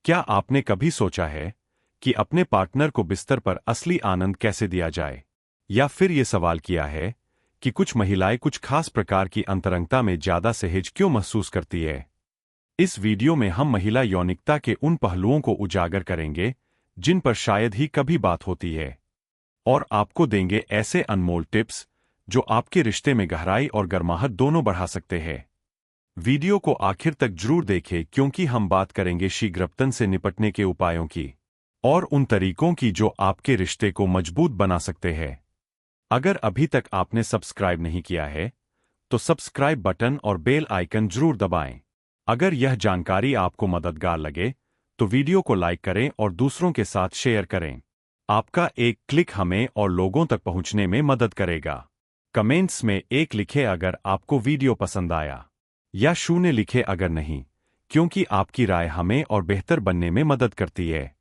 क्या आपने कभी सोचा है कि अपने पार्टनर को बिस्तर पर असली आनंद कैसे दिया जाए? या फिर ये सवाल किया है कि कुछ महिलाएं कुछ खास प्रकार की अंतरंगता में ज्यादा सहज क्यों महसूस करती है? इस वीडियो में हम महिला यौनिकता के उन पहलुओं को उजागर करेंगे जिन पर शायद ही कभी बात होती है, और आपको देंगे ऐसे अनमोल टिप्स जो आपके रिश्ते में गहराई और गर्माहट दोनों बढ़ा सकते हैं। वीडियो को आखिर तक जरूर देखें क्योंकि हम बात करेंगे शीघ्रपतन से निपटने के उपायों की और उन तरीकों की जो आपके रिश्ते को मजबूत बना सकते हैं। अगर अभी तक आपने सब्सक्राइब नहीं किया है तो सब्सक्राइब बटन और बेल आइकन जरूर दबाएं। अगर यह जानकारी आपको मददगार लगे तो वीडियो को लाइक करें और दूसरों के साथ शेयर करें। आपका एक क्लिक हमें और लोगों तक पहुंचने में मदद करेगा। कमेंट्स में एक लिखें अगर आपको वीडियो पसंद आया, या शून्य लिखे अगर नहीं, क्योंकि आपकी राय हमें और बेहतर बनने में मदद करती है।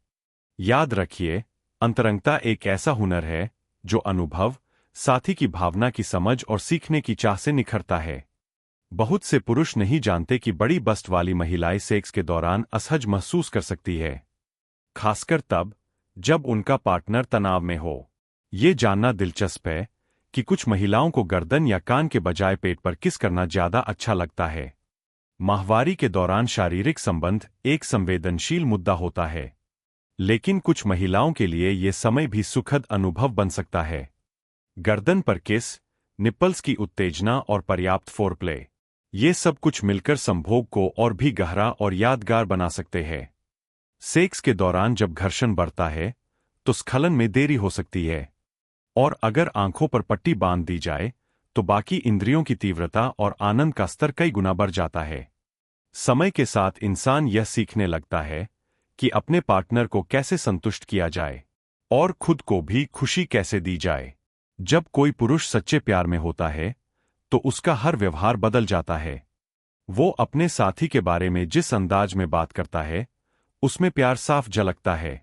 याद रखिए, अंतरंगता एक ऐसा हुनर है जो अनुभव, साथी की भावना की समझ और सीखने की चाह से निखरता है। बहुत से पुरुष नहीं जानते कि बड़ी बस्ट वाली महिलाएं सेक्स के दौरान असहज महसूस कर सकती है, खासकर तब जब उनका पार्टनर तनाव में हो। ये जानना दिलचस्प है कि कुछ महिलाओं को गर्दन या कान के बजाय पेट पर किस करना ज्यादा अच्छा लगता है। माहवारी के दौरान शारीरिक संबंध एक संवेदनशील मुद्दा होता है, लेकिन कुछ महिलाओं के लिए यह समय भी सुखद अनुभव बन सकता है। गर्दन पर किस, निप्पल्स की उत्तेजना और पर्याप्त फोरप्ले, ये सब कुछ मिलकर संभोग को और भी गहरा और यादगार बना सकते हैं। सेक्स के दौरान जब घर्षण बढ़ता है तो स्खलन में देरी हो सकती है, और अगर आंखों पर पट्टी बांध दी जाए तो बाकी इंद्रियों की तीव्रता और आनंद का स्तर कई गुना बढ़ जाता है। समय के साथ इंसान यह सीखने लगता है कि अपने पार्टनर को कैसे संतुष्ट किया जाए और खुद को भी खुशी कैसे दी जाए। जब कोई पुरुष सच्चे प्यार में होता है तो उसका हर व्यवहार बदल जाता है। वो अपने साथी के बारे में जिस अंदाज में बात करता है उसमें प्यार साफ झलकता है,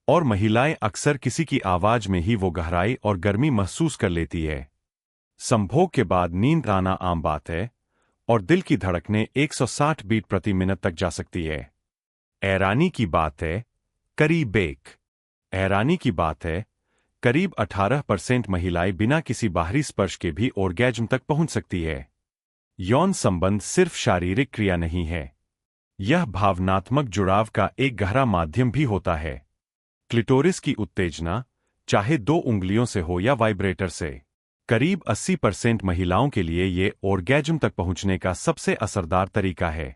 और महिलाएं अक्सर किसी की आवाज में ही वो गहराई और गर्मी महसूस कर लेती है। संभोग के बाद नींद आना आम बात है, और दिल की धड़कनें 160 बीट प्रति मिनट तक जा सकती है। हैरानी की बात है, हैरानी की बात है, करीब 18% महिलाएं बिना किसी बाहरी स्पर्श के भी ऑर्गेज्म तक पहुंच सकती है। यौन संबंध सिर्फ शारीरिक क्रिया नहीं है, यह भावनात्मक जुड़ाव का एक गहरा माध्यम भी होता है। क्लिटोरिस की उत्तेजना, चाहे 2 उंगलियों से हो या वाइब्रेटर से, करीब 80% महिलाओं के लिए ये ऑर्गेज्म तक पहुंचने का सबसे असरदार तरीका है।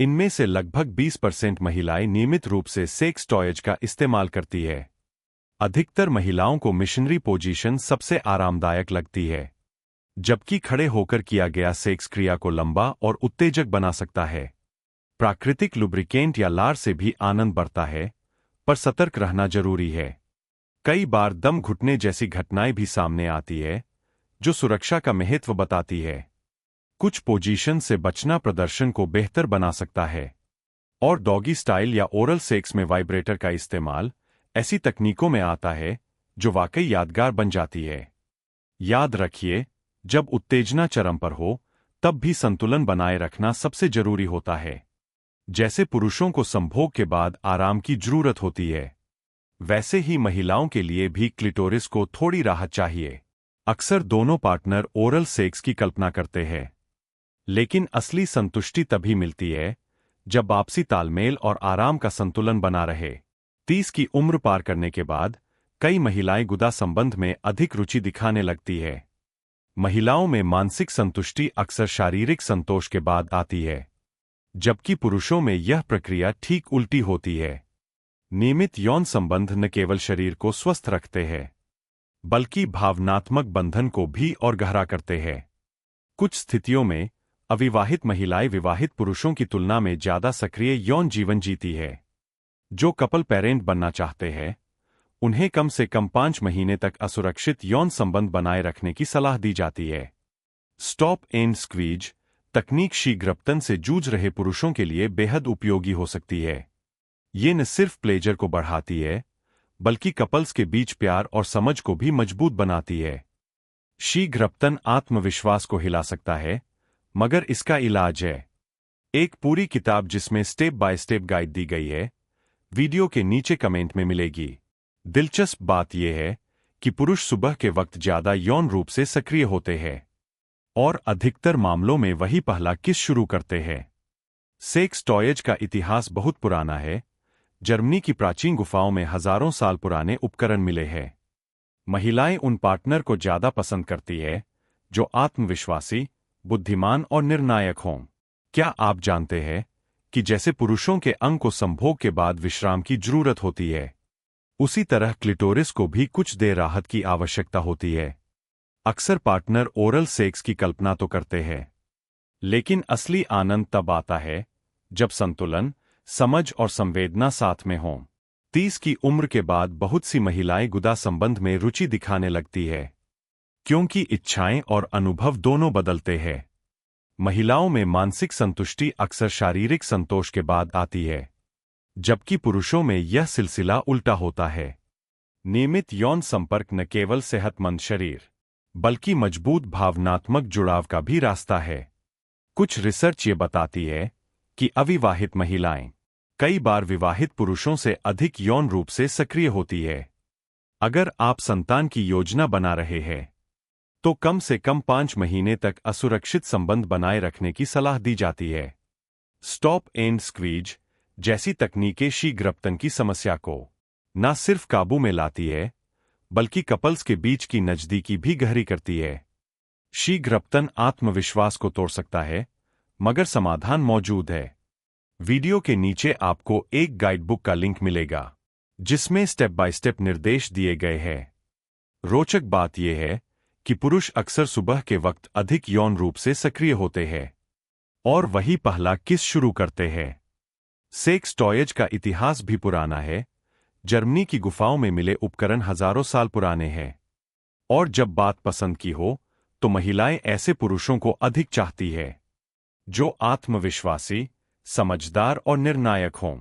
इनमें से लगभग 20% महिलाएं नियमित रूप से सेक्स टॉयज का इस्तेमाल करती है। अधिकतर महिलाओं को मिशनरी पोजीशन सबसे आरामदायक लगती है, जबकि खड़े होकर किया गया सेक्स क्रिया को लंबा और उत्तेजक बना सकता है। प्राकृतिक लुब्रिकेंट या लार से भी आनंद बढ़ता है, पर सतर्क रहना जरूरी है। कई बार दम घुटने जैसी घटनाएं भी सामने आती है, जो सुरक्षा का महत्व बताती है। कुछ पोजीशन से बचना प्रदर्शन को बेहतर बना सकता है, और डॉगी स्टाइल या ओरल सेक्स में वाइब्रेटर का इस्तेमाल ऐसी तकनीकों में आता है जो वाकई यादगार बन जाती है। याद रखिए, जब उत्तेजना चरम पर हो तब भी संतुलन बनाए रखना सबसे जरूरी होता है। जैसे पुरुषों को संभोग के बाद आराम की जरूरत होती है, वैसे ही महिलाओं के लिए भी क्लिटोरिस को थोड़ी राहत चाहिए। अक्सर दोनों पार्टनर ओरल सेक्स की कल्पना करते हैं, लेकिन असली संतुष्टि तभी मिलती है जब आपसी तालमेल और आराम का संतुलन बना रहे। 30 की उम्र पार करने के बाद कई महिलाएं गुदा संबंध में अधिक रुचि दिखाने लगती है। महिलाओं में मानसिक संतुष्टि अक्सर शारीरिक संतोष के बाद आती है, जबकि पुरुषों में यह प्रक्रिया ठीक उल्टी होती है। नियमित यौन संबंध न केवल शरीर को स्वस्थ रखते हैं, बल्कि भावनात्मक बंधन को भी और गहरा करते हैं। कुछ स्थितियों में अविवाहित महिलाएं विवाहित पुरुषों की तुलना में ज्यादा सक्रिय यौन जीवन जीती है। जो कपल पेरेंट बनना चाहते हैं, उन्हें कम से कम 5 महीने तक असुरक्षित यौन संबंध बनाए रखने की सलाह दी जाती है। स्टॉप एंड स्क्वीज तकनीक शीघ्रपतन से जूझ रहे पुरुषों के लिए बेहद उपयोगी हो सकती है। ये न सिर्फ प्लेजर को बढ़ाती है, बल्कि कपल्स के बीच प्यार और समझ को भी मजबूत बनाती है। शीघ्रपतन आत्मविश्वास को हिला सकता है, मगर इसका इलाज है। एक पूरी किताब जिसमें स्टेप बाय स्टेप गाइड दी गई है, वीडियो के नीचे कमेंट में मिलेगी। दिलचस्प बात यह है कि पुरुष सुबह के वक्त ज्यादा यौन रूप से सक्रिय होते हैं और अधिकतर मामलों में वही पहला किस शुरू करते हैं। सेक्स टॉयज का इतिहास बहुत पुराना है। जर्मनी की प्राचीन गुफाओं में हजारों साल पुराने उपकरण मिले हैं। महिलाएं उन पार्टनर को ज्यादा पसंद करती है जो आत्मविश्वासी, बुद्धिमान और निर्णायक हों। क्या आप जानते हैं कि जैसे पुरुषों के अंग को संभोग के बाद विश्राम की जरूरत होती है, उसी तरह क्लिटोरिस को भी कुछ देर राहत की आवश्यकता होती है। अक्सर पार्टनर ओरल सेक्स की कल्पना तो करते हैं, लेकिन असली आनंद तब आता है जब संतुलन, समझ और संवेदना साथ में हों। 30 की उम्र के बाद बहुत सी महिलाएं गुदा संबंध में रुचि दिखाने लगती है, क्योंकि इच्छाएं और अनुभव दोनों बदलते हैं। महिलाओं में मानसिक संतुष्टि अक्सर शारीरिक संतोष के बाद आती है, जबकि पुरुषों में यह सिलसिला उल्टा होता है। नियमित यौन संपर्क न केवल सेहतमंद शरीर, बल्कि मजबूत भावनात्मक जुड़ाव का भी रास्ता है। कुछ रिसर्च ये बताती है कि अविवाहित महिलाएं कई बार विवाहित पुरुषों से अधिक यौन रूप से सक्रिय होती है। अगर आप संतान की योजना बना रहे हैं, तो कम से कम 5 महीने तक असुरक्षित संबंध बनाए रखने की सलाह दी जाती है। स्टॉप एंड स्क्वीज जैसी तकनीकें शीघ्रपतन की समस्या को न सिर्फ काबू में लाती है, बल्कि कपल्स के बीच की नजदीकी भी गहरी करती है। शीघ्रपतन आत्मविश्वास को तोड़ सकता है, मगर समाधान मौजूद है। वीडियो के नीचे आपको एक गाइडबुक का लिंक मिलेगा, जिसमें स्टेप बाय स्टेप निर्देश दिए गए हैं। रोचक बात यह है कि पुरुष अक्सर सुबह के वक्त अधिक यौन रूप से सक्रिय होते हैं और वही पहला किस शुरू करते हैं। सेक्स टॉयज का इतिहास भी पुराना है। जर्मनी की गुफाओं में मिले उपकरण हजारों साल पुराने हैं, और जब बात पसंद की हो तो महिलाएं ऐसे पुरुषों को अधिक चाहती है जो आत्मविश्वासी, समझदार और निर्णायक हों।